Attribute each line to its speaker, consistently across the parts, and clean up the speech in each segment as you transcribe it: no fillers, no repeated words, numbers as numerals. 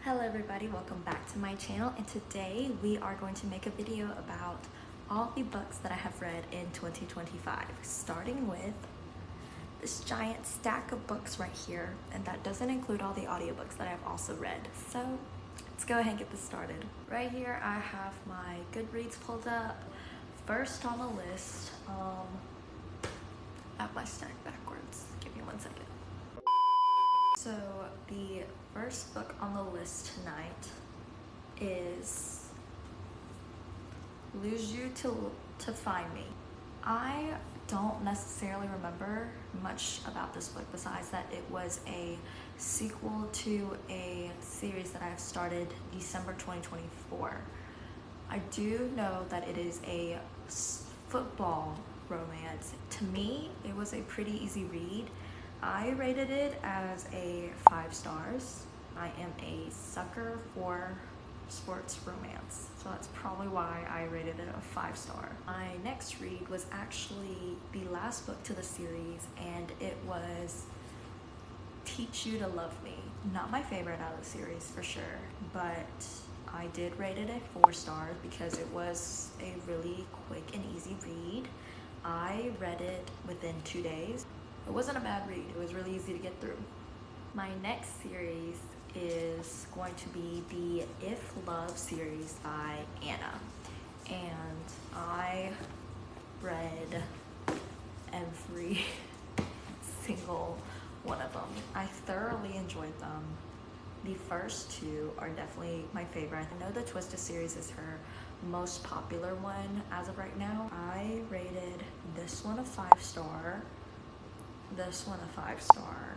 Speaker 1: Hello everybody, welcome back to my channel, and today we are going to make a video about all the books that I have read in 2025, starting with this giant stack of books right here, and that doesn't include all the audiobooks that I've also read. So let's go ahead and get this started. Right here I have my Goodreads pulled up. First on the list, I have my stack backwards. Give me 1 second. So the first book on the list tonight is Lose You to Find Me. I don't necessarily remember much about this book besides that it was a sequel to a series that I've started December 2024. I do know that it is a football romance. To me, it was a pretty easy read. I rated it as a 5 stars. I am a sucker for sports romance, so that's probably why I rated it a 5 star. My next read was actually the last book to the series, and it was Teach You to Love Me. Not my favorite out of the series for sure, but I did rate it a 4 stars because it was a really quick and easy read. I read it within 2 days. It wasn't a bad read, it was really easy to get through. My next series is going to be the If Love series by Anna. And I read every single one of them. I thoroughly enjoyed them. The first 2 are definitely my favorite. I know the Twisted series is her most popular one as of right now. I rated this one a 5 star. This one a 5 star,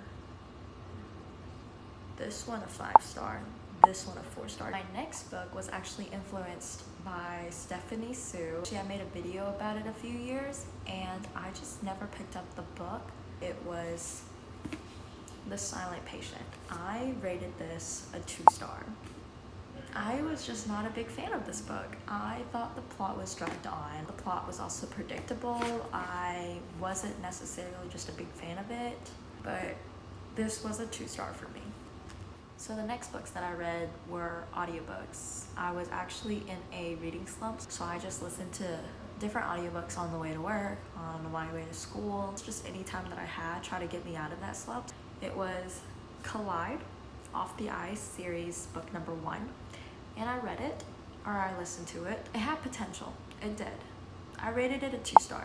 Speaker 1: this one a 5 star, this one a 4 star. My next book was actually influenced by Stephanie Sue. She had made a video about it a few years, and I just never picked up the book. It was The Silent Patient. I rated this a 2 star. I was just not a big fan of this book. I thought the plot was dragged on. The plot was also predictable. I wasn't necessarily just a big fan of it, but this was a 2 star for me. So the next books that I read were audiobooks. I was actually in a reading slump, so I just listened to different audiobooks on the way to work, on my way to school, just any time that I had, try to get me out of that slump. It was Collide, Off the Ice series, book number 1. And I read it, or I listened to it. It had potential, it did. I rated it a 2 star.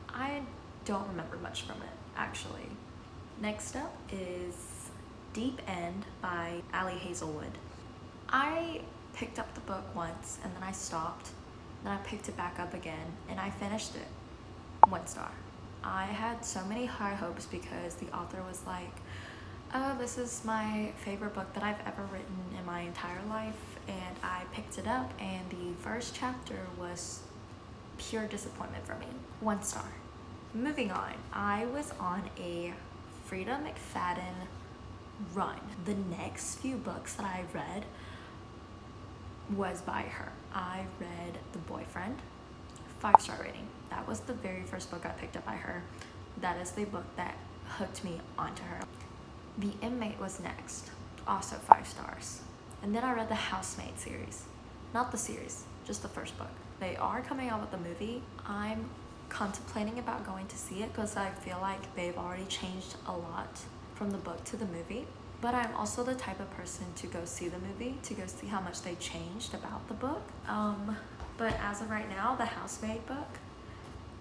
Speaker 1: I don't remember much from it, actually. Next up is Deep End by Ali Hazelwood. I picked up the book once, and then I stopped. Then I picked it back up again, and I finished it. 1 star. I had so many high hopes because the author was like, oh, this is my favorite book that I've ever written in my entire life, and I picked it up, and the first chapter was pure disappointment for me. 1 star. Moving on, I was on a Frida McFadden run. The next few books that I read was by her. I read The Boyfriend, 5 star rating. That was the very first book I picked up by her. That is the book that hooked me onto her. The Inmate was next, also 5 stars. And then I read the Housemaid series. Not the series, just the first book. They are coming out with a movie. I'm contemplating about going to see it because I feel like they've already changed a lot from the book to the movie. But I'm also the type of person to go see the movie, to go see how much they changed about the book. But as of right now, the Housemaid book,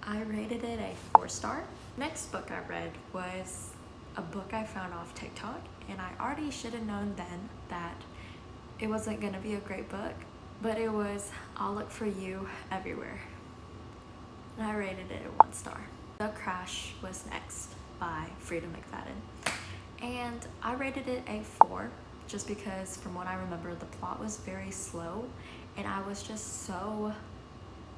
Speaker 1: I rated it a 4 star. Next book I read was a book I found off TikTok, and I already should have known then that it wasn't gonna be a great book, but it was I'll Look for You Everywhere, and I rated it a 1 star. The Crash was next by Frida McFadden, and I rated it a 4 just because from what I remember the plot was very slow, and I was just so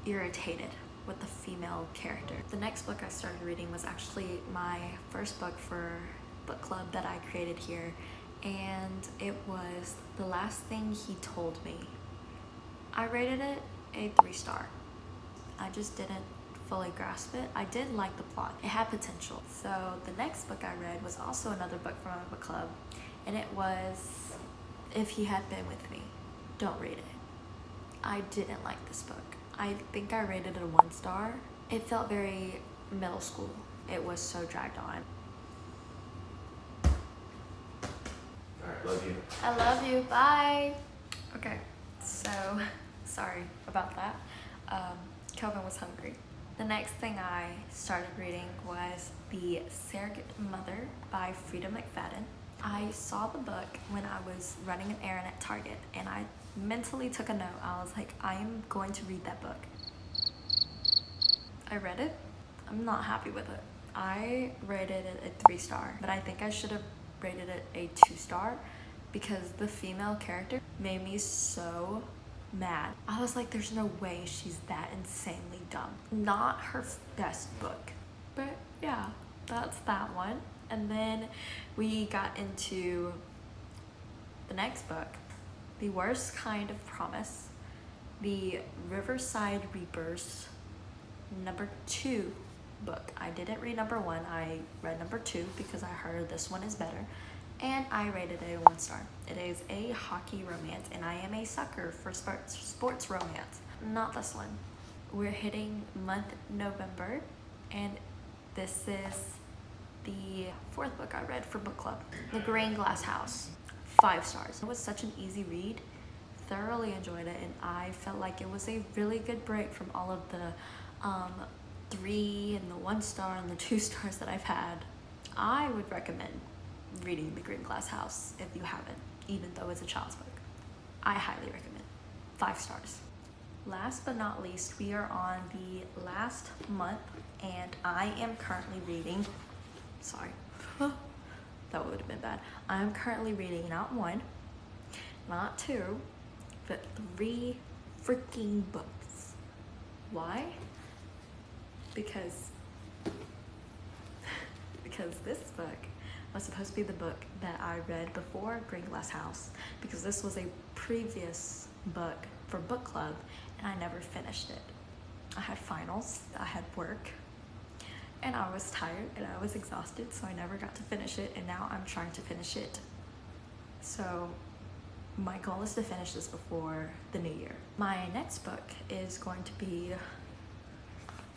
Speaker 1: irritated with the female character. The next book I started reading was actually my first book for book club that I created here, and it was The Last Thing He Told Me. I rated it a 3 star. I just didn't fully grasp it. I did like the plot. It had potential. So the next book I read was also another book from my book club, and it was if he had been with me. Don't read it. I didn't like this book. I think I rated it a 1 star. It felt very middle school. It was so dragged on.
Speaker 2: Alright, love you.
Speaker 1: I love you. Bye. Okay, so sorry about that. Kelvin was hungry. The next thing I started reading was The Surrogate Mother by Frida McFadden. I saw the book when I was running an errand at Target, and I mentally took a note. I was like, I am going to read that book. I read it. I'm not happy with it. I rated it a 3 star, but I think I should have rated it a 2 star because the female character made me so mad. I was like, there's no way she's that insanely dumb. Not her best book, but yeah, that's that one. And then we got into the next book, The Worst Kind of Promise, the Riverside Reapers number 2 book. I didn't read number 1, I read number 2 because I heard this one is better, and I rated it a 1 star. It is a hockey romance, and I am a sucker for sports romance. Not this one. We're hitting month November, and this is the 4th book I read for book club. The Green Glass House, 5 stars. It was such an easy read. Thoroughly enjoyed it, and I felt like it was a really good break from all of the 3 and the 1 star and the 2 stars that I've had. I would recommend reading The Green Glass House if you haven't, even though it's a child's book. I highly recommend. 5 stars. Last but not least, we are on the last month, and I am currently reading, sorry, that would have been bad. I'm currently reading not 1, not 2, but 3 freaking books. Why? Because this book was supposed to be the book that I read before Green Glass House, because this was a previous book for book club and I never finished it. I had finals, I had work, and I was tired and I was exhausted, so I never got to finish it, and now I'm trying to finish it. So my goal is to finish this before the new year. My next book is going to be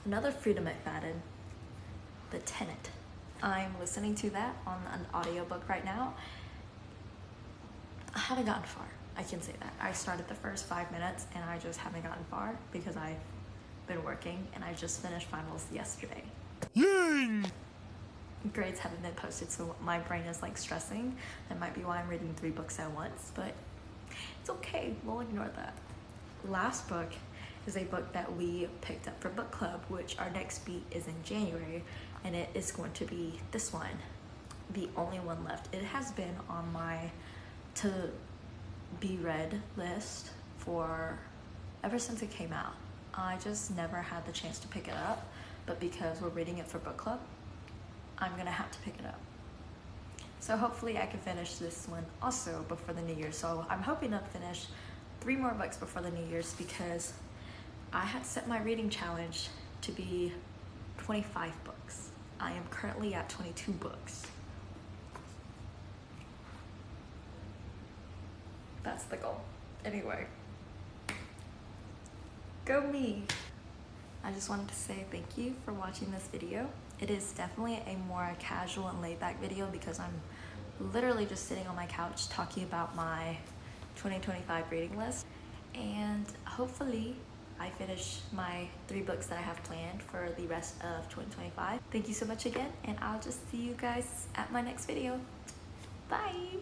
Speaker 1: another Frida McFadden, The Tenant. I'm listening to that on an audiobook right now. I haven't gotten far, I can say that. I started the first 5 minutes and I just haven't gotten far because I've been working, and I just finished finals yesterday. Yay! Grades haven't been posted, so my brain is like stressing. That might be why I'm reading 3 books at once, but it's okay, we'll ignore that. Last book is a book that we picked up for book club, which our next beat is in January, and it is going to be this one, The Only One Left. It has been on my to be read list for ever since it came out. I just never had the chance to pick it up, but because we're reading it for book club, I'm gonna have to pick it up. So hopefully I can finish this one also before the new year. So I'm hoping to finish 3 more books before the new year's, because I had set my reading challenge to be 25 books. I am currently at 22 books. That's the goal. Anyway, go me. I just wanted to say thank you for watching this video. It is definitely a more casual and laid back video because I'm literally just sitting on my couch talking about my 2025 reading list, and hopefully I finish my 3 books that I have planned for the rest of 2025. Thank you so much again, and I'll just see you guys at my next video. Bye!